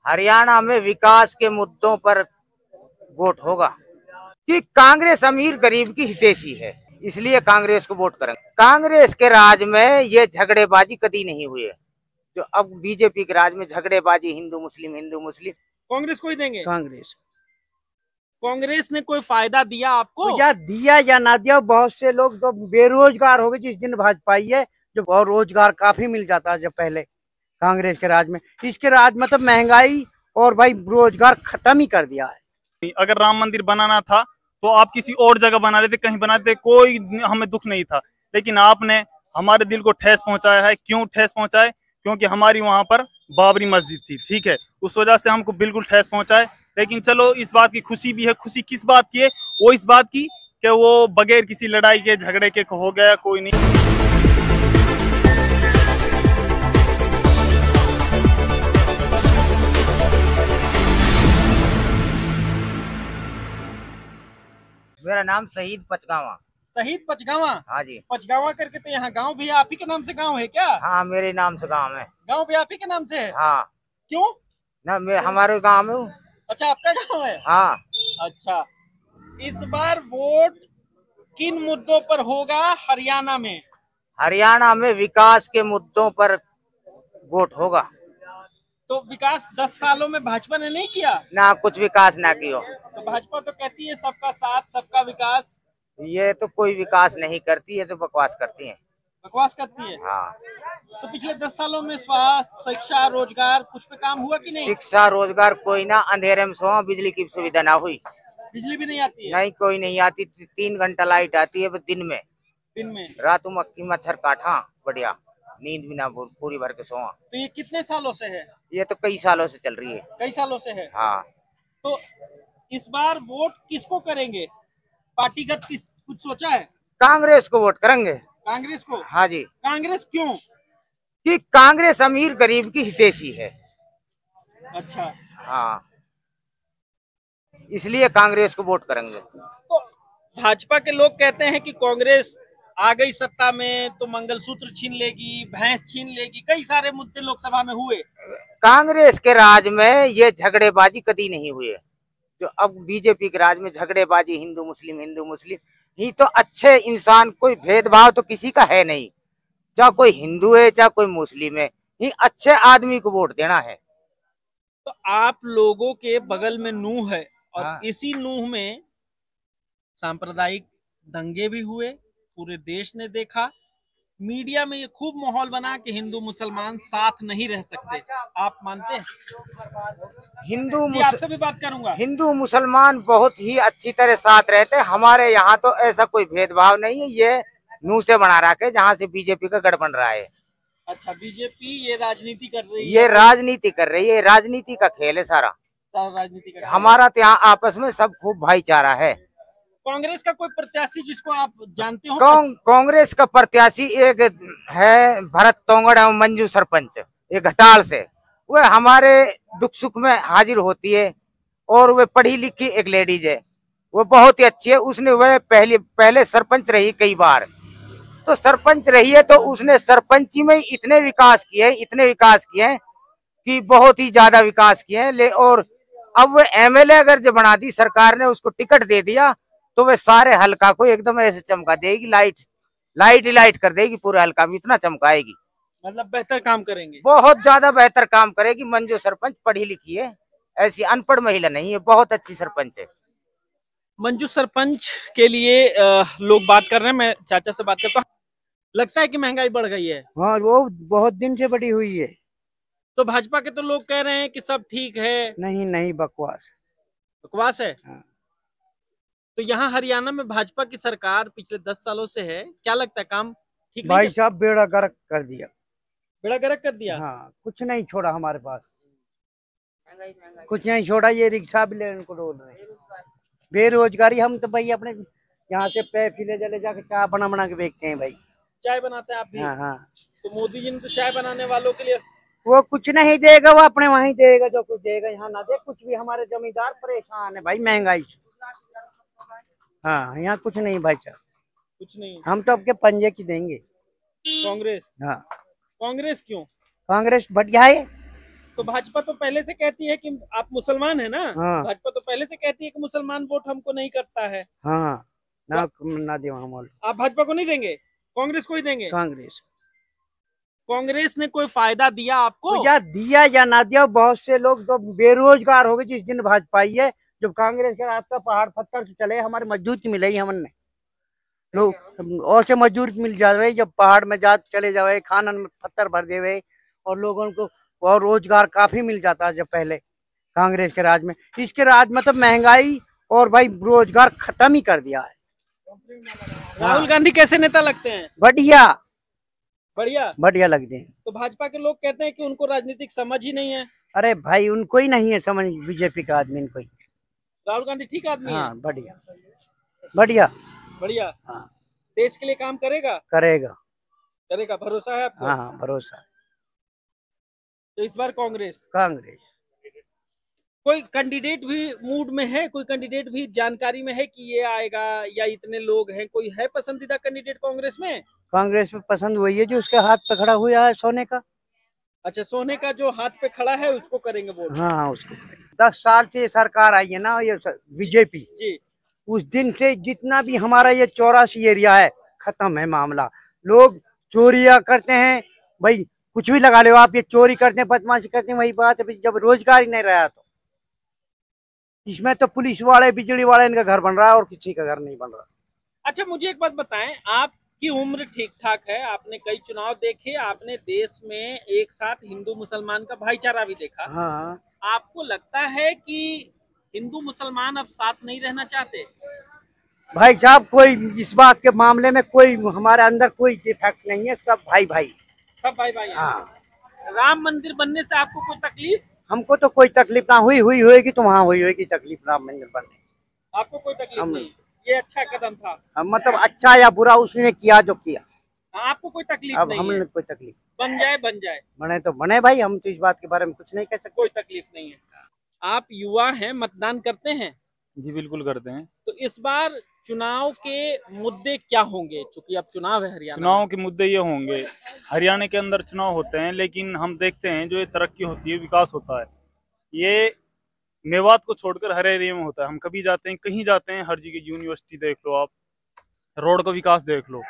हरियाणा में विकास के मुद्दों पर वोट होगा कि कांग्रेस अमीर गरीब की हितैषी है, इसलिए कांग्रेस को वोट करेंगे। कांग्रेस के राज में ये झगड़ेबाजी कभी नहीं हुई है, जो अब बीजेपी के राज में झगड़ेबाजी हिंदू मुस्लिम। कांग्रेस को ही देंगे। कांग्रेस ने कोई फायदा दिया आपको? तो या दिया या ना दिया, बहुत से लोग तो बेरोजगार हो गए जिस दिन भाजपा आई है, जो और रोजगार काफी मिल जाता है। जब पहले कांग्रेस के राज में, इसके राज में तो महंगाई और भाई रोजगार खत्म ही कर दिया है। अगर राम मंदिर बनाना था तो आप किसी और जगह बना लेते, कहीं बनाते, कोई हमें दुख नहीं था। लेकिन आपने हमारे दिल को ठेस पहुंचाया है। क्यों ठेस पहुंचाए? क्योंकि हमारी वहां पर बाबरी मस्जिद थी, ठीक है, उस वजह से हमको बिल्कुल ठेस पहुंचाए। लेकिन चलो, इस बात की खुशी भी है। खुशी किस बात की है? वो इस बात की कि वो बगैर किसी लड़ाई के झगड़े के हो गया, कोई नहीं। मेरा नाम शहीद पचगावा। शहीद पचगावा? हाँ जी। पचगावा करके तो यहाँ गांव भी आप ही के नाम से गांव है क्या? हाँ, मेरे नाम से गांव है। गांव भी आप ही के नाम से है? हाँ। क्यों? ना, मैं हमारे गांव में हूँ। अच्छा, आपका गांव है? हाँ। अच्छा, इस बार वोट किन मुद्दों पर होगा हरियाणा में? हरियाणा में विकास के मुद्दों पर वोट होगा। तो विकास 10 सालों में भाजपा ने नहीं किया ना, कुछ विकास ना किया। तो भाजपा तो कहती है सबका साथ सबका विकास। ये तो कोई विकास नहीं करती है, तो बकवास करती है। बकवास करती है? हाँ। तो पिछले 10 सालों में स्वास्थ्य, शिक्षा, रोजगार कुछ पे काम हुआ कि नहीं? शिक्षा रोजगार कोई ना, अंधेरे में सोआ, बिजली की सुविधा ना हुई। बिजली भी नहीं आती है? नहीं, कोई नहीं आती। 3 घंटा लाइट आती है दिन में। रातों मक्खी मच्छर काटा, बढ़िया नींद भी ना पूरी भर के सोआ। तो ये कितने सालों से है? ये तो कई सालों से चल रही है। कई सालों से है? हाँ। तो इस बार वोट किसको करेंगे? पार्टीगत कुछ सोचा है? कांग्रेस को वोट करेंगे। कांग्रेस को? हाँ जी। कांग्रेस क्यों? कि कांग्रेस अमीर गरीब की हितैषी है। अच्छा। हाँ, इसलिए कांग्रेस को वोट करेंगे। तो भाजपा के लोग कहते हैं कि कांग्रेस आ गई सत्ता में तो मंगलसूत्र छीन लेगी, भैंस छीन लेगी, कई सारे मुद्दे लोकसभा में हुए। कांग्रेस के राज में ये झगड़ेबाजी कभी नहीं हुई है, जो अब बीजेपी के राज में झगड़ेबाजी हिंदू मुस्लिम ही। तो अच्छे इंसान, कोई भेदभाव तो किसी का है नहीं, चाहे कोई हिंदू है चाहे कोई मुस्लिम है, ही अच्छे आदमी को वोट देना है। तो आप लोगों के बगल में नूह है और हाँ। इसी नूह में सांप्रदायिक दंगे भी हुए, पूरे देश ने देखा। मीडिया में ये खूब माहौल बना कि हिंदू मुसलमान साथ नहीं रह सकते। आप मानते हैं? आपसे भी बात करूंगा। हिंदू मुसलमान बहुत ही अच्छी तरह साथ रहते हैं। हमारे यहाँ तो ऐसा कोई भेदभाव नहीं है। ये नूह से बना रखे जहाँ से बीजेपी का गढ़ बन रहा है। अच्छा, बीजेपी ये राजनीति कर रही है? ये राजनीति कर रही है, राजनीति का खेल है सारा राजनीति का। हमारा तो यहाँ आपस में सब खूब भाईचारा है। कांग्रेस का कोई प्रत्याशी जिसको आप जानते हो? कांग्रेस का प्रत्याशी एक है भरत तोंगड़ और मंजू सरपंच, एक घटाल से। वह हमारे दुख सुख में हाजिर होती है और वह पढ़ी लिखी एक लेडीज है, वो बहुत ही अच्छी है। उसने वह पहले सरपंच रही कई बार, तो सरपंच रही है तो उसने सरपंची में इतने विकास किए कि बहुत ही ज्यादा विकास किए हैं। और अब वह एमएलए अगर जो बना दी सरकार ने, उसको टिकट दे दिया, तो वे सारे हल्का को एकदम ऐसे चमका देगी, लाइट कर देगी, पूरे हल्का में इतना चमकाएगी। मतलब बेहतर काम करेंगे? बहुत ज्यादा बेहतर काम करेगी। मंजू सरपंच पढ़ी लिखी है, ऐसी अनपढ़ महिला नहीं है, बहुत अच्छी सरपंच है। मंजू सरपंच के लिए लोग बात कर रहे हैं। मैं चाचा से बात करता हूँ। लगता है कि महंगाई बढ़ गई है? हाँ, वो बहुत दिन से बढ़ी हुई है। तो भाजपा के तो लोग कह रहे हैं कि सब ठीक है। नहीं, बकवास है। हाँ। तो यहाँ हरियाणा में भाजपा की सरकार पिछले 10 सालों से है, क्या लगता है काम ठीक नहीं? भाई साहब, बेड़ा गर्क कर दिया। बेड़ा गर्क कर दिया? हाँ, कुछ नहीं छोड़ा हमारे पास, कुछ नहीं छोड़ा। ये रिक्शा भी लेने को रोल रहे, बेरोजगारी। हम तो भाई अपने यहाँ से पैफिले जले जाके चाय बना के बेचते हैं भाई। चाय बनाते हैं आप भी? हाँ। तो मोदी जी ने तो चाय बनाने वालों के लिए वो कुछ नहीं देगा, वो अपने वहीं देगा जो कुछ देगा, यहाँ ना दे कुछ भी। हमारे जमींदार परेशान है भाई महंगाई से। हाँ, यहाँ कुछ नहीं भाई साहब, कुछ नहीं। हम तो आपके पंजे की देंगे। कांग्रेस? हाँ। कांग्रेस क्यों? कांग्रेस बढ़िया है, तो भाजपा तो पहले से कहती है कि आप मुसलमान है ना। हाँ। भाजपा तो पहले से कहती है कि मुसलमान वोट हमको नहीं करता है। हाँ ना दे हम आप भाजपा को नहीं देंगे, कांग्रेस को ही देंगे। कांग्रेस कांग्रेस ने कोई फायदा दिया आपको? तो या दिया या ना दिया, बहुत से लोग तो बेरोजगार हो गए जिस दिन भाजपा आई है। जब कांग्रेस के रास्ता पहाड़ पत्थर से चले, हमारे मजदूर की मिले ही हमने लोग और से मजदूर मिल जावे, जब पहाड़ में जा चले जावे, खानन में पत्थर भर देवे और लोगों को और रोजगार काफी मिल जाता जब पहले कांग्रेस के राज में। इसके राज में तो महंगाई और भाई रोजगार खत्म ही कर दिया है। राहुल गांधी कैसे नेता लगते हैं? बढ़िया बढ़िया बढ़िया लगते हैं। तो भाजपा के लोग कहते हैं कि उनको राजनीतिक समझ ही नहीं है। अरे भाई उनको ही नहीं है समझ, बीजेपी का आदमी इनको ही। राहुल गांधी ठीक आदमी है। हाँ बढ़िया बढ़िया बढ़िया। हाँ देश के लिए काम करेगा। करेगा भरोसा है आपको? हाँ भरोसा। तो इस बार कांग्रेस। कोई कैंडिडेट भी मूड में है, कोई कैंडिडेट भी जानकारी में है कि ये आएगा या इतने लोग हैं, कोई है पसंदीदा कैंडिडेट कांग्रेस में? कांग्रेस में पसंद वही है जो उसके हाथ पे खड़ा हुआ है, सोने का। अच्छा, सोने का जो हाथ पे खड़ा है उसको करेंगे वोट? हाँ उसको। 10 साल से ये सरकार आई है ना, ये बीजेपी जी। उस दिन से जितना भी हमारा ये 84 एरिया है खत्म है मामला। लोग चोरियां करते हैं भाई, कुछ भी लगा लो आप, ये चोरी करते हैं, बदमाशी करते हैं, वही बात है। जब रोजगार ही नहीं रहा तो इसमें तो पुलिस वाले बिजली वाले इनका घर बन रहा है और किसी का घर नहीं बन रहा। अच्छा, मुझे एक बात बताएं, आपकी उम्र ठीक ठाक है, आपने कई चुनाव देखे, आपने देश में एक साथ हिंदू मुसलमान का भाईचारा भी देखा। हाँ। आपको लगता है कि हिंदू मुसलमान अब साथ नहीं रहना चाहते? भाई साहब कोई इस बात के मामले में कोई हमारे अंदर कोई डिफेक्ट नहीं है, सब भाई भाई। सब भाई भाई। हाँ। राम मंदिर बनने से आपको कोई तकलीफ? हमको तो कोई तकलीफ ना होगी तो वहाँ हुई होगी तकलीफ राम मंदिर बनने। आपको कोई तकलीफ नहीं? ये अच्छा कदम था। मतलब अच्छा या बुरा उसने किया जो किया। आपको कोई तकलीफ अब नहीं हमने है? कोई तकलीफ बन जाए बने तो बने भाई, हम तो इस बात के बारे में कुछ नहीं कह सकते। कोई तकलीफ नहीं है। आप युवा हैं, मतदान करते हैं? जी बिल्कुल करते हैं। तो इस बार चुनाव के मुद्दे क्या होंगे? चूंकि अब चुनाव है हरियाणा। चुनाव के मुद्दे ये होंगे, हरियाणा के अंदर चुनाव होते हैं लेकिन हम देखते हैं जो ये तरक्की होती है, विकास होता है, ये मेवात को छोड़कर हर एरिया में होता है। हम कभी जाते हैं, कहीं जाते हैं, हर जगह यूनिवर्सिटी देख लो आप, रोड का विकास देख लो,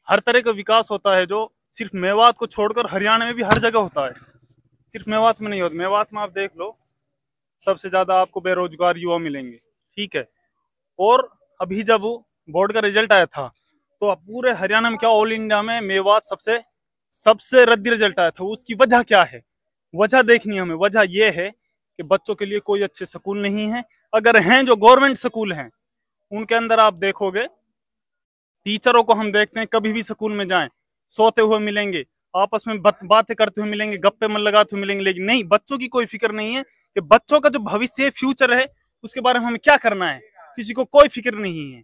हर तरह का विकास होता है जो सिर्फ मेवात को छोड़कर हरियाणा में भी हर जगह होता है, सिर्फ मेवात में नहीं होता। मेवात में आप देख लो सबसे ज्यादा आपको बेरोजगार युवा मिलेंगे, ठीक है। और अभी जब बोर्ड का रिजल्ट आया था तो पूरे हरियाणा में क्या ऑल इंडिया में मेवात सबसे रद्दी रिजल्ट आया था। उसकी वजह क्या है? वजह देखनी हमें। वजह यह है कि बच्चों के लिए कोई अच्छे स्कूल नहीं है। अगर हैं जो गवर्नमेंट स्कूल हैं उनके अंदर आप देखोगे टीचरों को, हम देखते हैं कभी भी स्कूल में जाएं सोते हुए मिलेंगे, आपस में बातें करते हुए मिलेंगे, गप्पे मन लगाते हुए मिलेंगे, लेकिन नहीं, बच्चों की कोई फिक्र नहीं है कि बच्चों का जो भविष्य फ्यूचर है उसके बारे में हमें क्या करना है, किसी को कोई फिक्र नहीं है।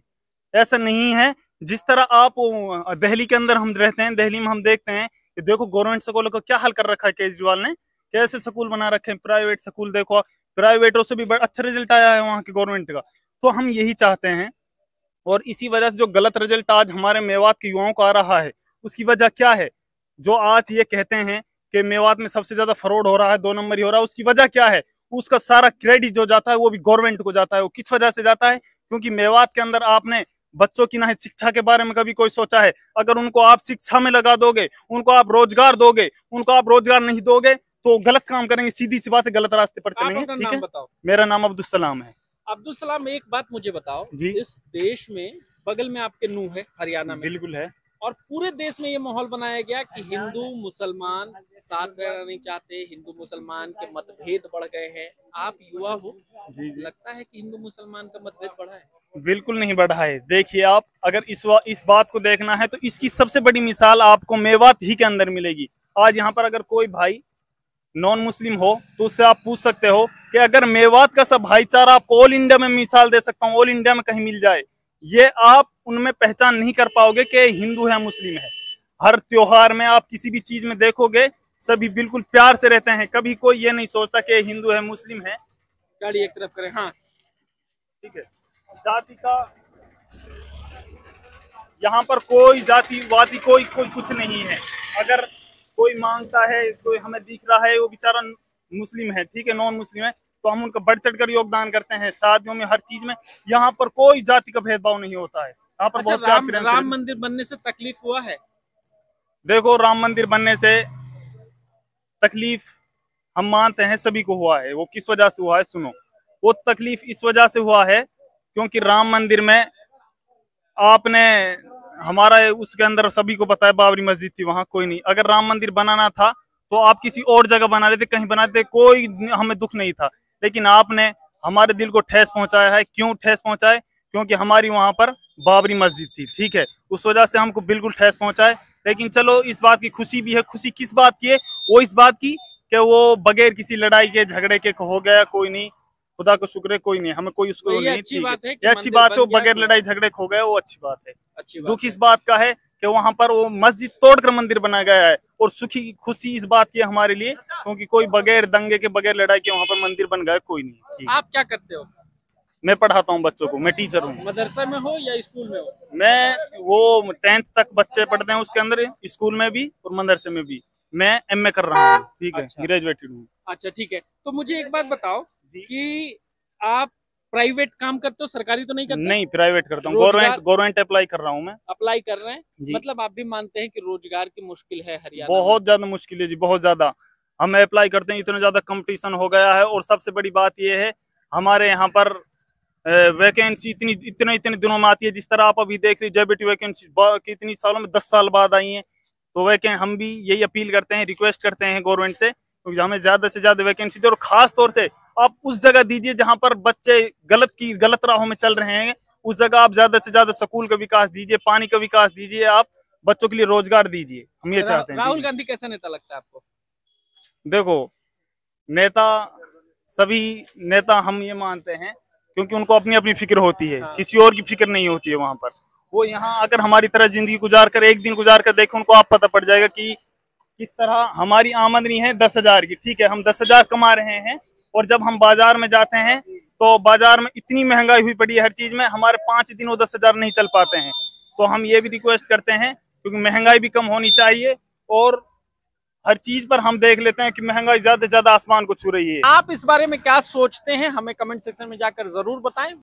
ऐसा नहीं है जिस तरह आप दिल्ली के अंदर हम रहते हैं, दिल्ली में हम देखते हैं कि देखो गवर्नमेंट स्कूलों का क्या हाल कर रखा है केजरीवाल ने, कैसे स्कूल बना रखे हैं। प्राइवेट स्कूल देखो, प्राइवेटों से भी बड़ा अच्छा रिजल्ट आया है वहां के गवर्नमेंट का। तो हम यही चाहते हैं, और इसी वजह से जो गलत रिजल्ट आज हमारे मेवात के युवाओं को आ रहा है उसकी वजह क्या है? जो आज ये कहते हैं कि मेवात में सबसे ज्यादा फ्रॉड हो रहा है, 2 नंबर ही हो रहा है, उसकी वजह क्या है? उसका सारा क्रेडिट जो जाता है वो भी गवर्नमेंट को जाता है। वो किस वजह से जाता है? क्योंकि मेवात के अंदर आपने बच्चों की ना शिक्षा के बारे में कभी कोई सोचा है? अगर उनको आप शिक्षा में लगा दोगे, उनको आप रोजगार दोगे, उनको आप रोजगार नहीं दोगे तो गलत काम करेंगे, सीधी सी बात है, गलत रास्ते पर चलेंगे। ठीक है, मेरा नाम अब्दुल सलाम है। अब्दुल सलाम, एक बात मुझे बताओ जी, इस देश में बगल में आपके नूह है, हरियाणा में बिल्कुल है, और पूरे देश में ये माहौल बनाया गया कि हिंदू मुसलमान साथ रहना नहीं चाहते, हिंदू मुसलमान के मतभेद बढ़ गए हैं। आप युवा हो, जी। लगता है कि हिंदू मुसलमान का मतभेद बढ़ा है? बिल्कुल नहीं बढ़ा है। देखिए आप अगर इस बात को देखना है तो इसकी सबसे बड़ी मिसाल आपको मेवात ही के अंदर मिलेगी। आज यहाँ पर अगर कोई भाई नॉन मुस्लिम हो तो उससे आप पूछ सकते हो कि अगर मेवात का सब भाईचारा आपको ऑल इंडिया में मिसाल दे सकता हूँ, ऑल इंडिया में कहीं मिल जाए, ये आप उनमें पहचान नहीं कर पाओगे कि हिंदू है मुस्लिम है। हर त्योहार में आप किसी भी चीज में देखोगे सभी बिल्कुल प्यार से रहते हैं, कभी कोई ये नहीं सोचता कि हिंदू है मुस्लिम है। गाड़ी एक तरफ करें, हाँ ठीक है। जाति का यहाँ पर कोई जातिवादी कोई कुछ नहीं है। अगर कोई मांगता है, कोई हमें दिख रहा है, वो बेचारा मुस्लिम है, ठीक है, नॉन मुस्लिम है, तो हम उनका बढ़ चढ़ कर योगदान करते हैं, शादियों में, हर चीज में। यहाँ पर कोई जाति का भेदभाव नहीं होता है। यहाँ पर अच्छा, बहुत प्यार प्रेम से राम मंदिर बनने से तकलीफ हुआ है? देखो, राम मंदिर बनने से तकलीफ हम मानते हैं सभी को हुआ है। वो किस वजह से हुआ है, सुनो। वो तकलीफ इस वजह से हुआ है क्योंकि राम मंदिर में आपने हमारा उसके अंदर सभी को पता है बाबरी मस्जिद थी, वहां कोई नहीं। अगर राम मंदिर बनाना था तो आप किसी और जगह बना लेते, कहीं बना देते, कोई हमें दुख नहीं था। लेकिन आपने हमारे दिल को ठेस पहुंचाया है। क्यों ठेस पहुंचाए? क्योंकि हमारी वहां पर बाबरी मस्जिद थी, ठीक है, उस वजह से हमको बिल्कुल ठेस पहुंचाए। लेकिन चलो, इस बात की खुशी भी है। खुशी किस बात की है? वो इस बात की कि वो बगैर किसी लड़ाई के झगड़े के हो गया, कोई नहीं, खुदा को शुक्र है, कोई नहीं, हमें कोई उसको नहीं, अच्छी बात है, ये अच्छी बात है। वो बगैर लड़ाई झगड़े हो गया, वो अच्छी बात है। अच्छी दुख इस बात का है कि वहां पर वो मस्जिद तोड़कर मंदिर बनाया गया है, और सुखी खुशी इस बात की है हमारे लिए क्योंकि कोई बगैर दंगे के, बगैर लड़ाई के वहां पर मंदिर बन गया, कोई नहीं। आप क्या करते हो? मैं पढ़ाता हूँ बच्चों को, मैं टीचर हूँ। मदरसा में हो या स्कूल में हो? मैं वो 10th तक बच्चे पढ़ते हैं, उसके अंदर स्कूल में भी और मदरसे में भी। मैं MA कर रहा हूँ, ठीक है, अच्छा। ग्रेजुएटेड हूँ। अच्छा, ठीक है। तो मुझे एक बात बताओ जी। कि आप प्राइवेट काम करते हो, सरकारी तो नहीं करते? नहीं, प्राइवेट करता हूँ, रोजगार- गवर्नमेंट अप्लाई कर रहा हूँ मैं। अप्लाई कर रहे हैं, जी। मतलब आप भी मानते हैं कि रोजगार की मुश्किल है हरियाणा बहुत ज्यादा मुश्किल है जी, बहुत ज्यादा। हम अप्लाई करते हैं, इतना ज्यादा कंपटीशन हो गया है। और सबसे बड़ी बात यह है, हमारे यहाँ पर वैकेंसी इतने दिनों में आती है। जिस तरह आप अभी देख लीजिए, JBT वैकेंसी कितनी सालों में, 10 साल बाद आई है। तो हम भी यही अपील करते हैं, रिक्वेस्ट करते हैं गवर्नमेंट से, क्योंकि हमें ज्यादा से ज्यादा वैकेंसी दे। और खास तौर से आप उस जगह दीजिए जहां पर बच्चे गलत राहों में चल रहे हैं, उस जगह आप ज्यादा से ज्यादा स्कूल का विकास दीजिए, पानी का विकास दीजिए, आप बच्चों के लिए रोजगार दीजिए। हम ये चाहते हैं। राहुल गांधी कैसा नेता लगता है आपको? देखो, नेता, सभी नेता हम ये मानते हैं क्योंकि उनको अपनी अपनी फिक्र होती है। हाँ। किसी और की फिक्र नहीं होती है वहां पर। वो यहाँ अगर हमारी तरह जिंदगी गुजार कर, एक दिन गुजार कर देखे, उनको आप पता पड़ जाएगा कि किस तरह हमारी आमदनी है 10,000 की, ठीक है, हम 10,000 कमा रहे हैं, और जब हम बाजार में जाते हैं तो बाजार में इतनी महंगाई हुई पड़ी है हर चीज में, हमारे 5 दिन वो 10,000 नहीं चल पाते हैं। तो हम ये भी रिक्वेस्ट करते हैं, क्योंकि महंगाई भी कम होनी चाहिए, और हर चीज पर हम देख लेते हैं कि महंगाई ज्यादा से ज्यादा आसमान को छू रही है। आप इस बारे में क्या सोचते हैं, हमें कमेंट सेक्शन में जाकर जरूर बताएं।